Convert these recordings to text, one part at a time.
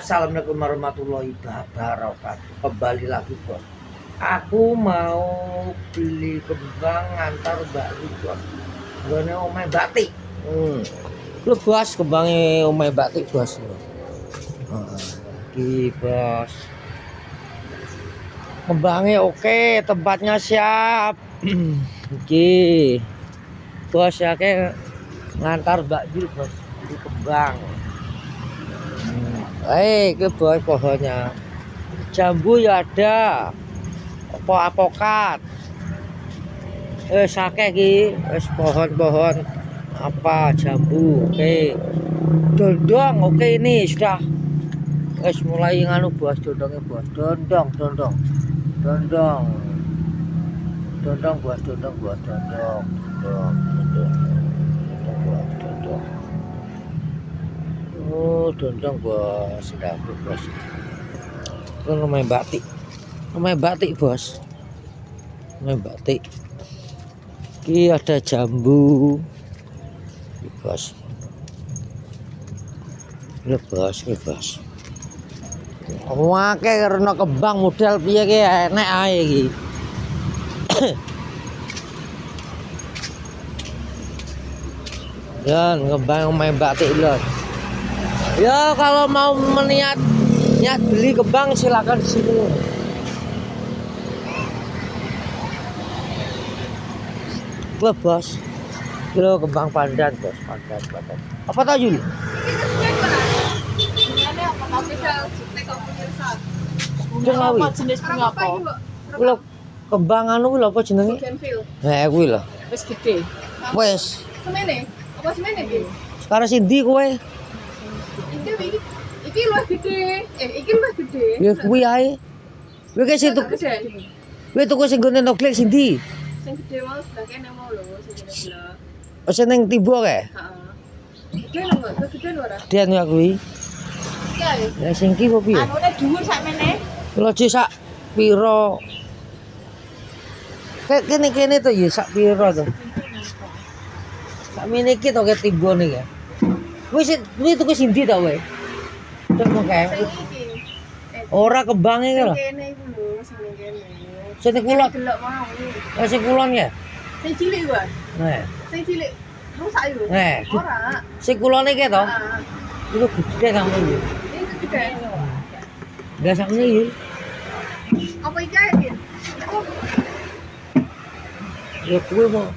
Assalamualaikum warahmatullahi wabarakatuh. Kembali lagi bos. Aku mau beli kembang ngantar Mbak Ridwan. Gone omahe batik. Lu bos kembangnya omahe batik bos. Iki bos. Kembangnya oke, tempatnya siap. Iki. Bos ya kayak ngantar Mbak Jul bos di kembang. Ke bos pohonnya jambu ya ada, apokat, sake ki, pohon-pohon apa jambu, oke, dondong, oke ini sudah, mulai nganu bos dondongnya bos, dondong bos, dondong, oh dondong bos, sudah bos. Itu namanya batik bos, namanya batik. Ini ada jambu, bos. Ini bos. Wake karena kembang model piye ki enek ae iki. Dan kembang main batik lho. Ya kalau mau niat beli kembang silakan di sini. Loh bos. Kilo kembang pandan bos, pandan. Apa tau Jul? Apa jenis bunga apa? Kuwi kembang anu lho apa jenenge? Kuwi lho. Wis gede. Wis. Semene? Apa semene iki? Sekarang sindi kowe. Iki luwih gede. Iki luwih gede. Ya kuwi ae. Kowe ke situ. Kowe tuku sing gone noglek sindi. Sing gede mau sebelah kene mau lho, sing gede sebelah. Oh sing ning tiba kae. Heeh. Gede lho, gede lho ora. Dian ya kuwi. Iki ae. Ya sing ki opo piye? Anune dhuwur sakmene. Lho sak piro? Kene to ya sak piro to? Sak mene iki to ke timbone ya. Kuwi tuku sindi ta kowe? Coba kae. Sing iki. Ora kembange ki lho. Kene iku lho, sing ning kene. Sing kulon. Delok mau. Sing kulon ya? Sing cilik wae. Nah. Sing cilik rusak iku. Ora. Sing kulone ki to? Heeh. Itu gede kamu iki. Ini gede. Enggak sakne iki. Apa iki ae, Bin? Ya kuwi mau.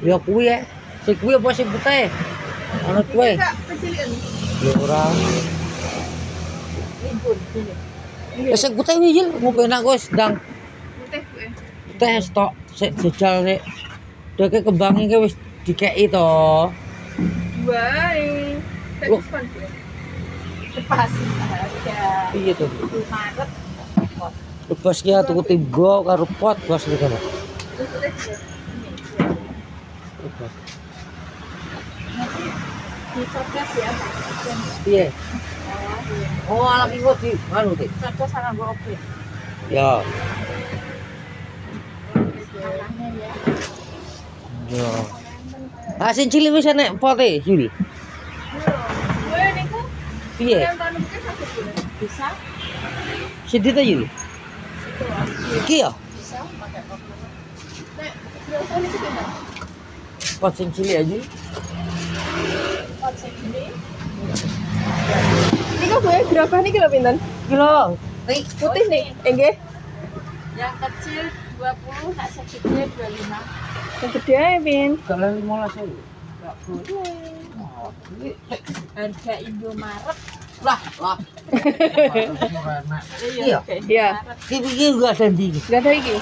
Ya kuwi ya. Sing kuwi apa sing putih? Ana kuwi. Kecilian. Ya ora. Libur ini. Ya sing putih iki mau penak kowe sedang Putih kuwi. teh stok sik jejal sik. Deke kembange ki wis dikeki to. Dua ini. Loh. Lepas. Ada. Piye to? Maret. Lepas ki tuku timbo karo pot bos iki kono. Dicoblos ya, Pak. Piye? Oh, anak iku di anu ti. Cocok sama gue open. Ya. Tanahnya ya. Ya. Ah sing cilik wis enek pote, Juli. Gue niku. Piye? Yang tahun mungkin 1 bulan. Bisa? Sindi ta Juli? Iki ya? Bisa pakai kopi. Nek, berapa niku gimana? Pot sing cilik aja. Pot segini. Niku gue berapa niki lho pinten? Kilo. Nih, Putih nih, nggih. Yang kecil 20, nak segede 25. Yang gede ae, Pin. kalian 15.000. Enggak boleh. Harga Indomaret. Lah. Iya. Iya. Iki juga ada ndi. Enggak ada iki.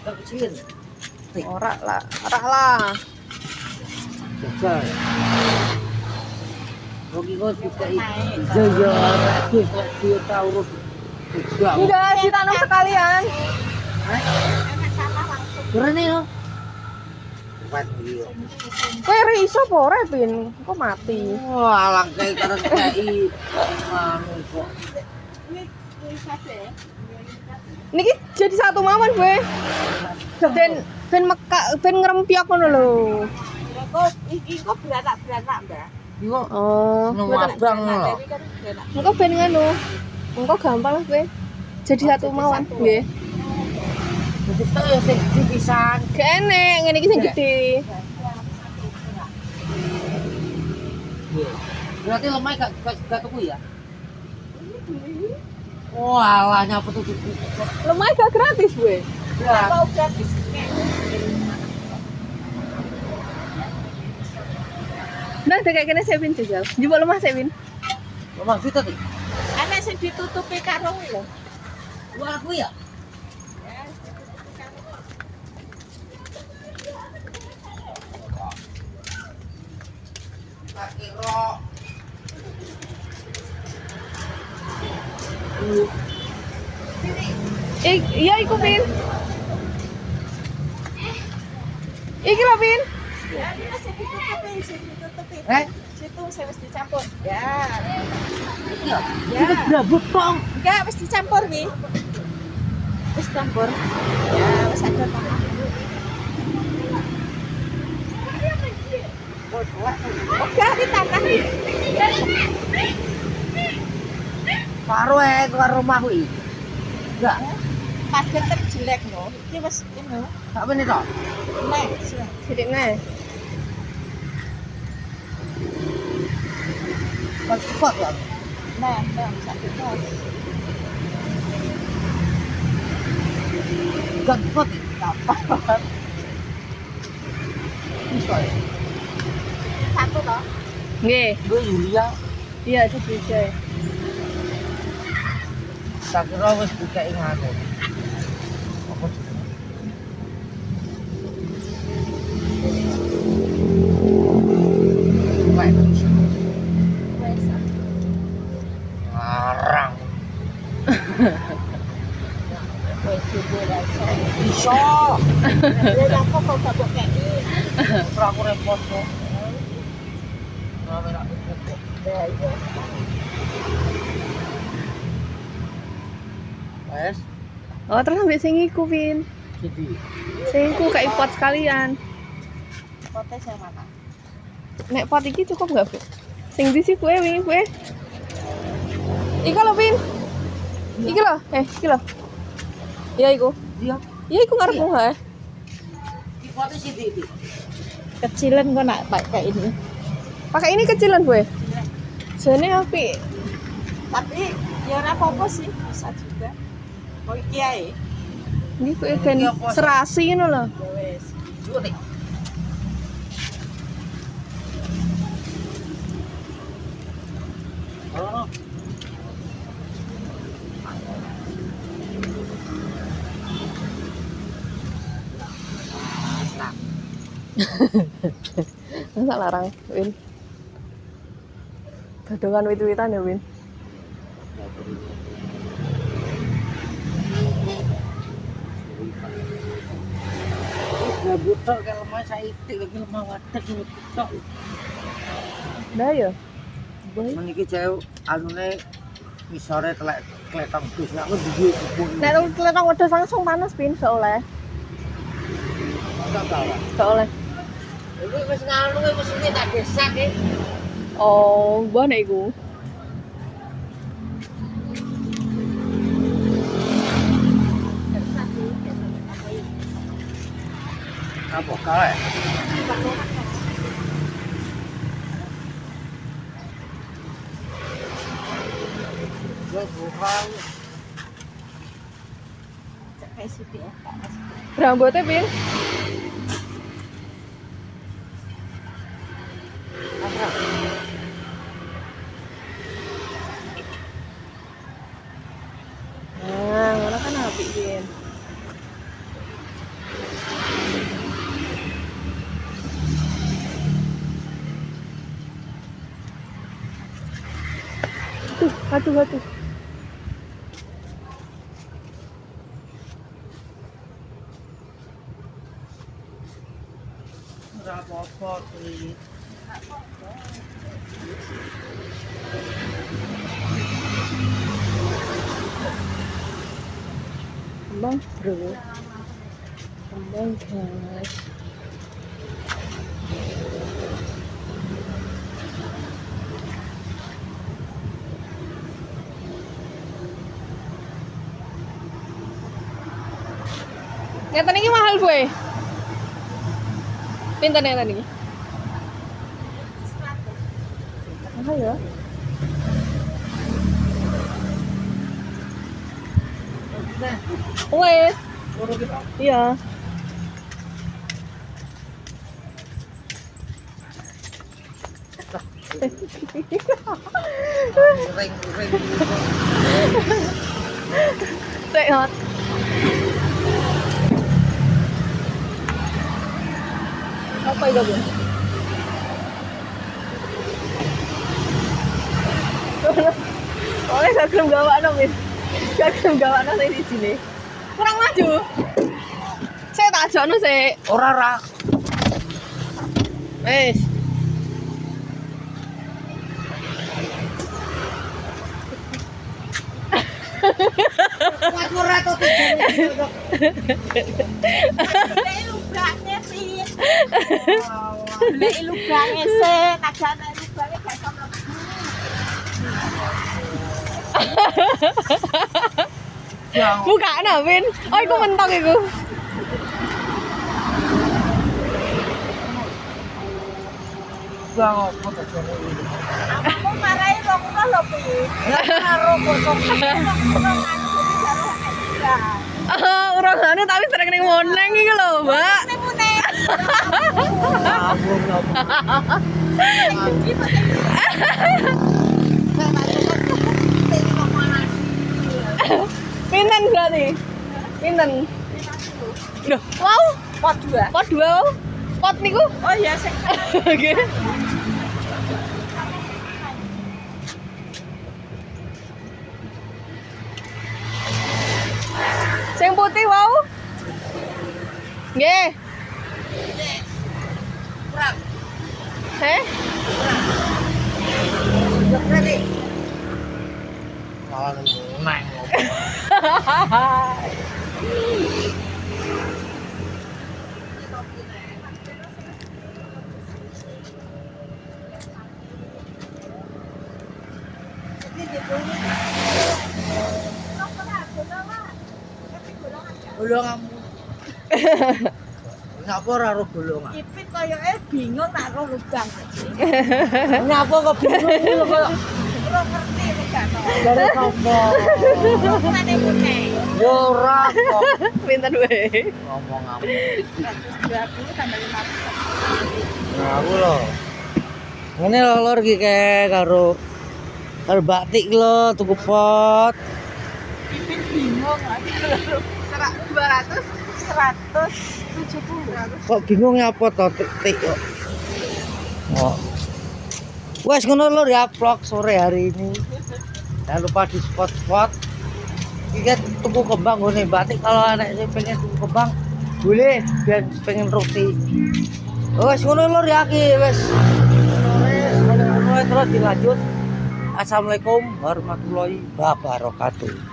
Tak kecilin. Ora lah. Jajal. Rogi kok dikai. Jaya iki kok dia tahu juga. Enggak, ditanam sekalian. Enak salah langsung. Keren ya. Kuat iki. Kowe ora iso apa ora, Pin? Kok mati. Wah, alang kayak karo dikai. Anu kok. Ini bisa deh. Niki jadi satu mawon, gue. Ben ngerempiak ngono lho. Kok iki kok beranak-beranak, Mbak? Yo, Oh, nang abang lho. engko ben ngono. Engko gampang lah kowe. Jadi satu mawon, nggih. Wis tak ya sing dipisan. Kene ngene iki sing gedhe. Berarti lemah gak tuku ya? Oh, alah nyapa tuku. Lemah gak gratis kowe. Ya. Mau gratis. Nah, kayak kene Sevin jajal. Njupuk lemah Sevin. Lemah juta ti. Ana sing ditutupi karo lho. Wah, aku ya. Tak kira Iya iku Pin. Iki lho Pin. Ya, ana sing ditutupi. eh Situ sing wis dicampur. Ya. iki ya. Ya. Brabut tong. Enggak, wis dicampur wi. Wis campur. Ya, wis ada tanah. Oke, di tanah wi. Karo karo rumah kuwi. Enggak. Pager terjelek no. Iki wis ini. Sak menit to. Nek, Sidik neh. Pas cepat ya. nah, sakit bos. Gak cepat. Apa? Bisa ya. Satu toh. Nggih. Gue Yulia. Iya, itu bisa. Tak kira wis buka ingatan. Apa sih? Wah, Wes. arang. Wes juga rasa. Bisa. Ya aku kok gak pakai ini. Ora aku repot kok. Ora ora repot kok. Ya, iya. Wes, Oh, terus ambil sing iku Pin. jadi Sing iku kayak pot sekalian. Potes yang mana? Nek pot iki cukup enggak, Bu? Sing di sih kue wingi kue. Iki lho, Pin. Iki lho, iki lho. Iya iku. dia Iya iku ngarepmu ha. di foto sih di. Kecilan kok nak pakai ini. Pakai ini kecilan, Bu. Jane apik. Tapi ya ora apa-apa sih, bisa juga. Mau iki ae. Iki kue kan serasi ngono lho. Ya wes. Dua nih. Oh, Masa larang, Win. Gadongan wit-witan ya, Win. nggak butuh kalau mau saya itik lagi lemah wadah nggak butuh. Dah ya. Boy. Meniki jauh anune misore telek kletong dus aku duwe bubuk. Nek letong wedhus langsung panas, Pin, gak oleh. Enggak tahu. Gak oleh. Iku wis nganu wis ini tak desak iki. Oh, mbah nek iku. Apa kae? Gue bukan Kayak situ ya, Kak. Rambutnya, Pin. apa? Nah, ngono kan apik, Pin. Aduh. Ora apa-apa kuwi. Kembang, Bro. Kembang, guys. Ngeten iki mahal, Bu. Pinten ngeten iki? Mahal ya? Wes. Iya. Ring-ring. Sehat. Apa itu, Bu? Oleh gak gelem gawakno, Min. Gak gelem gawakno saya di sini. Kurang maju. Saya tak ajakno sik. Ora ra. Wes. Aku ora to tujuan. Lek lubangnya sih. Lek lubangnya sih, tak jane lubangnya gak iso mlebu. Buka no, Vin. Oh, iku mentok iku. Bang opo tujuan iki? Aku marahi wong kok lho, Bu. Karo bocok. Urang anu tapi sering ning moneng iki lho, Mbak. Ampun opo. Pinten berarti? Pinten? Loh, wow, Pot 2. pot 2. Pot niku? Oh iya, sing Oke. Sing putih wow. Nggih. Kurang. Heh? Berarti. Oh, neng opo. Golonganmu. Ngapa ora ro golongan? Ipit koyoke bingung nak roh lubang. Ngapa kok bingung lho kok Ora ngerti nek gak ono. dari sapa? Ngene mune. Yo ora kok Pinten wae. ngomong apa. 120 tambah 50. Nah, aku lho. Ngene lho lur iki karo batik lho tuku pot. Ipit bingung. 200. 170. Kok bingung apa to tik kok. Oh. Wes ngono lur ya vlog sore hari ini. Jangan lupa di spot-spot. Iki tuku kembang ngene batik kalau anak sing pengen tuku kembang boleh dan pengen roti. Wes ngono lur ya iki wes. Sore terus dilanjut. Assalamualaikum warahmatullahi wabarakatuh.